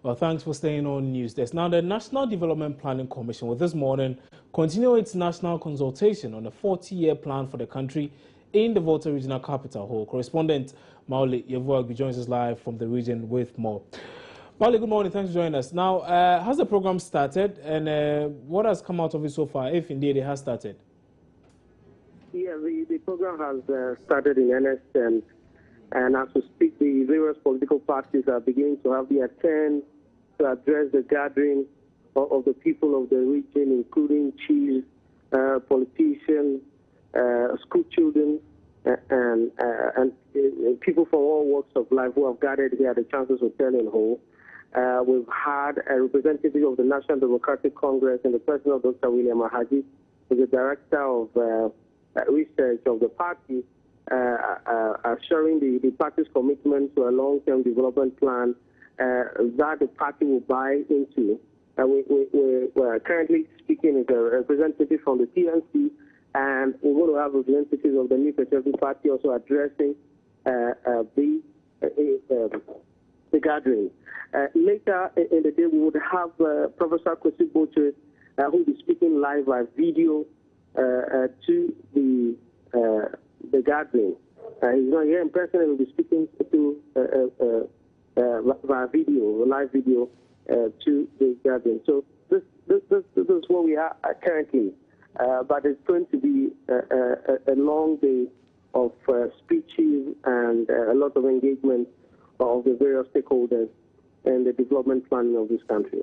Well, thanks for staying on News Desk. Now, the National Development Planning Commission will this morning continue its national consultation on a 40-year plan for the country in the Volta Regional Capital Hall. Correspondent Mauli Yevuagbi joins us live from the region with more. Mauli, good morning. Thanks for joining us. Now, has the program started, and what has come out of it so far, if indeed it has started? Yeah, the program has started in earnest, and as we speak, the various political parties are beginning to have their turn to address the gathering of the people of the region, including chiefs, politicians, school children, and people from all walks of life who have gathered here at the Chancellor's Hotel in Hull. We've had a representative of the National Democratic Congress and the president of Dr. William Ahaji, who's the director of research of the party, assuring the party's commitment to a long-term development plan that the party will buy into. We're currently speaking with a representative from the TNC, and we're going to have representatives of the New Conservative Party also addressing the gathering. Later in the day, we would have Professor Kwesi Boche, who will be speaking live by video to the gathering. He's not here in person, and will be speaking to via video, live video, to the gathering. So this is where we are currently. But it's going to be a long day of speeches and a lot of engagement of the various stakeholders in the development planning of this country.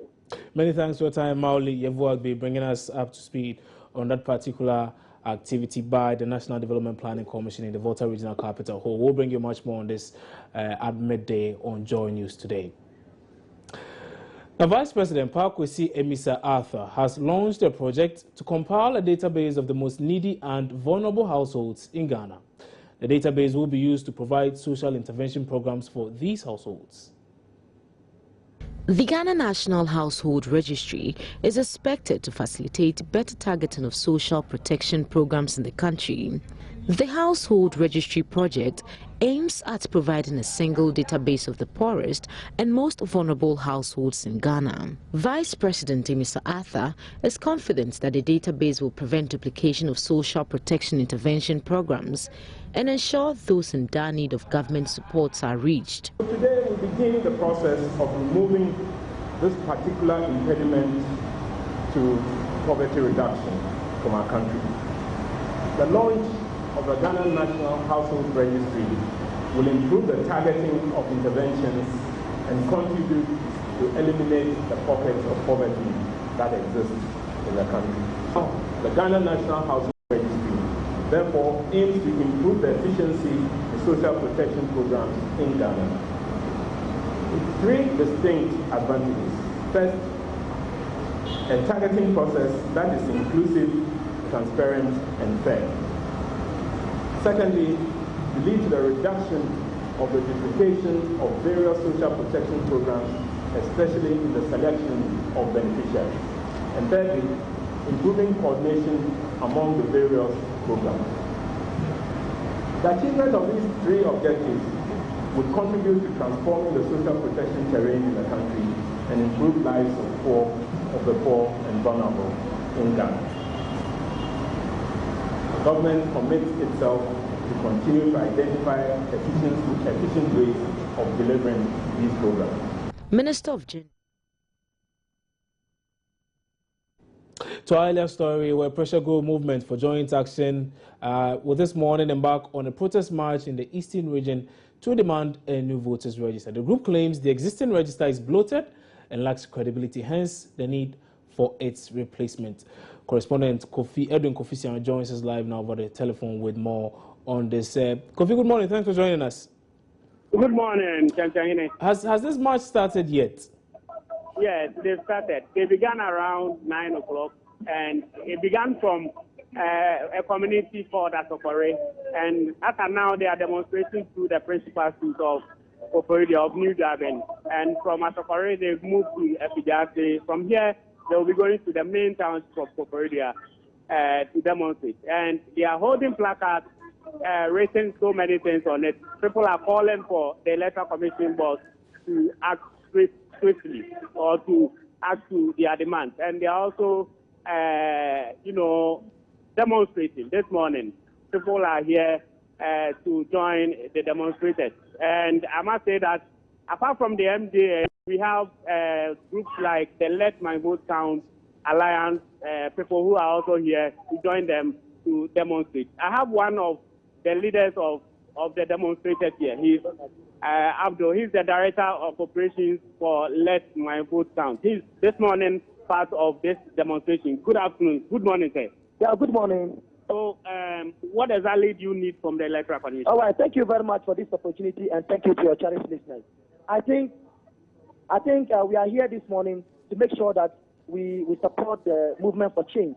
Many thanks for your time, Mauli Yevuagbi, bringing us up to speed on that particular activity by the National Development Planning Commission in the Volta Regional Capital Hall. We'll bring you much more on this at midday on Joy News today. Now, Vice President Kwesi Emisa Arthur has launched a project to compile a database of the most needy and vulnerable households in Ghana. The database will be used to provide social intervention programs for these households. The Ghana National Household Registry is expected to facilitate better targeting of social protection programs in the country. The Household Registry project aims at providing a single database of the poorest and most vulnerable households in Ghana. Vice President Emisa Arthur is confident that the database will prevent duplication of social protection intervention programs and ensure those in dire need of government supports are reached. Today we begin the process of removing this particular impediment to poverty reduction from our country. The launch of the Ghana National Household Registry will improve the targeting of interventions and contribute to eliminate the pockets of poverty that exist in the country. The Ghana National Household Registry therefore aims to improve the efficiency of social protection programs in Ghana with three distinct advantages. First, a targeting process that is inclusive, transparent, and fair. Secondly, to lead to the reduction of the duplication of various social protection programs, especially in the selection of beneficiaries. And thirdly, improving coordination among the various programs. The achievement of these three objectives would contribute to transforming the social protection terrain in the country and improve lives of the poor and vulnerable in Ghana. The government commits itself to continue to identify efficient ways of delivering these programs. Minister of Gender. To our earlier story, where Pressure Group Movement for Joint Action will this morning embark on a protest march in the Eastern region to demand a new voters register. The group claims the existing register is bloated and lacks credibility, hence the need for its replacement. Correspondent Edwin Kofi joins us live now over the telephone with more on this. Kofi, good morning. Thanks for joining us. Good morning, Chanchangine. Has this march started yet? Yes, they've started. They began around 9 o'clock, and it began from a community called Asokore. And as of now, they are demonstrating through the principal street of Oporidia of New Durban. And from Asokore, they've moved to Epijase. From here, they will be going to the main township of Oporidia to demonstrate. And they are holding placards written so many things on it. People are calling for the Electoral Commission boss to act swift swiftly or to add to their demands. And they are also, demonstrating this morning. People are here to join the demonstrators. And I must say that apart from the MJA, we have groups like the Let My Vote Count Alliance, people who are also here to join them to demonstrate. I have one of the leaders of the demonstrators here. He's Abdul. He's the Director of Operations for Let My Vote Count. He's this morning part of this demonstration. Good afternoon. Good morning, sir. Yeah, good morning. So, what exactly do you need from the Electoral Commission? All right, thank you very much for this opportunity, and thank you to your cherished listeners. I think we are here this morning to make sure that we support the movement for change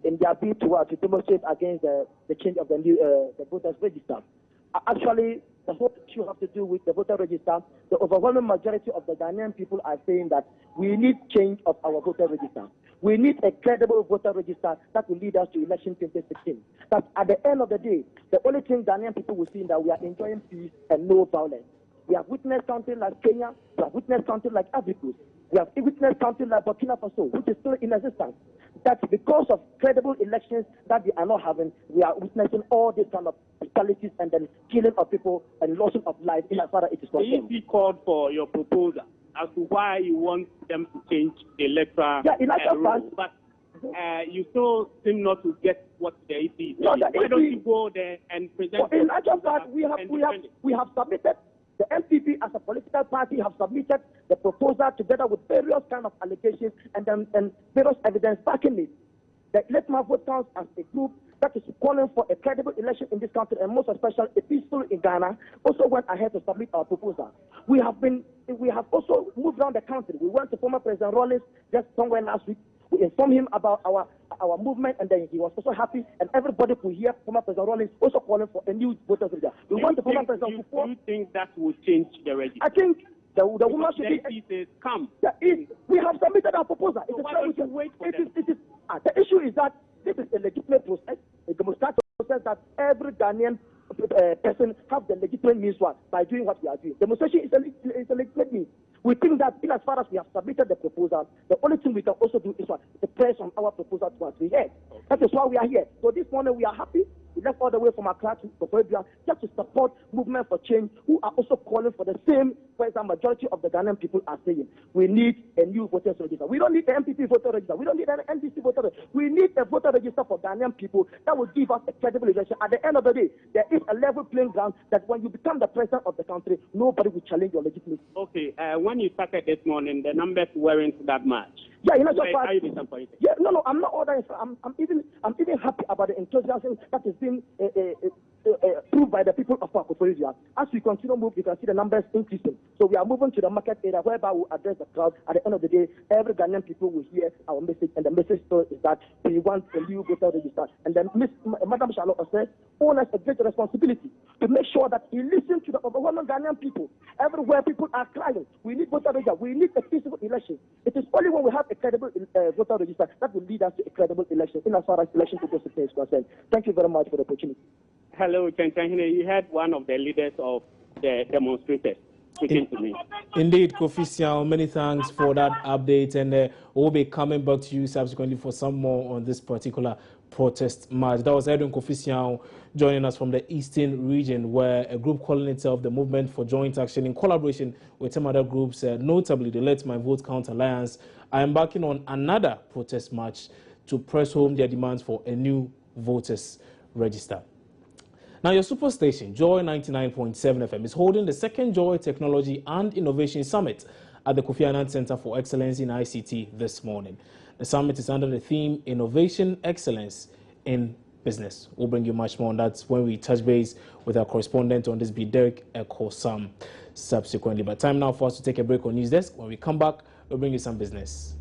in their bid to demonstrate against the change of the new the voters register. Actually, the whole issue has to do with the voter register. The overwhelming majority of the Ghanaian people are saying that we need change of our voter register. We need a credible voter register that will lead us to election 2016. That at the end of the day, the only thing Ghanaian people will see is that we are enjoying peace and no violence. We have witnessed something like Kenya, we have witnessed something like Ivory Coast, we have witnessed something like Burkina Faso, which is still in existence. That because of credible elections that we are not having, we are witnessing all these kind of brutalities and then killing of people and losing of life in as far as it is concerned. The EC called for your proposal as to why you want them to change the electoral rule, but you still seem not to get what the EC is saying. Why don't you go there and present? Well, in actual fact, we have submitted. The MPP as a political party have submitted the proposal together with various kind of allegations and various evidence backing it. The Let My Vote Count as a group that is calling for a credible election in this country and most especially a peaceful in Ghana also went ahead to submit our proposal. We have also moved around the country. We went to former President Rawlings just somewhere last week. We informed him about our movement, and then he was also happy, and everybody could hear former President Rawlings also calling for a new voter register. We want the former President do you think that will change the register? I think the woman should be. Says, come. We have submitted our proposal. So why don't you wait for them? The issue is that this is a legitimate process, a democratic process that every Ghanaian person have the legitimate means by doing what we are doing. Demonstration is a legitimate means. We think that in as far as we have submitted the proposal, the only thing we can also do is to press on our proposal to us. We heard. Okay. That is why we are here. So this morning we are happy. We left all the way from Accra to Koforidua just to support movement for change, who are also calling for the same, whereas the majority of the Ghanaian people are saying we need a new voter register. We don't need the MPP voter register. We don't need an NDC voter register. We need a voter register for Ghanaian people that will give us a credible election. At the end of the day, there is a level playing ground that when you become the president of the country, nobody will challenge your legitimacy. Okay, when you started this morning, the numbers weren't that much. Yeah, you know, are you disappointed? Yeah, no, I'm not ordering. I'm even happy about the enthusiasm that is being proved by the people of Koforidua. As we continue to move, you can see the numbers increasing. So we are moving to the market area whereby we address the crowd. At the end of the day, every Ghanaian people will hear our message, and the message still is that we want a new voter register. And then Madam Charlotte says, own us a great responsibility to make sure that he listens to the overwhelming Ghanaian people. Everywhere people are crying, we need voter register, we need a peaceful election. It is only when we have a credible voter register that will lead us to a credible election in as far as election 2016 is concerned. Thank you very much for the opportunity. Hello, Chanchanhine. You had one of the leaders of the demonstrators speaking to me. Indeed, Kofi Siao, many thanks for that update, and we'll be coming back to you subsequently for some more on this particular protest march. That was Edwin Kofi Siao joining us from the Eastern region, where a group calling itself the Movement for Joint Action, in collaboration with some other groups, notably the Let My Vote Count Alliance, are embarking on another protest march to press home their demands for a new voters register. Now, your superstation, Joy 99.7 FM, is holding the second Joy Technology and Innovation Summit at the Kofi Annan Center for Excellence in ICT this morning. The summit is under the theme Innovation Excellence in Business. We'll bring you much more on that when we touch base with our correspondent on this, Derek Ekosam, subsequently. But time now for us to take a break on News Desk. When we come back, we'll bring you some business.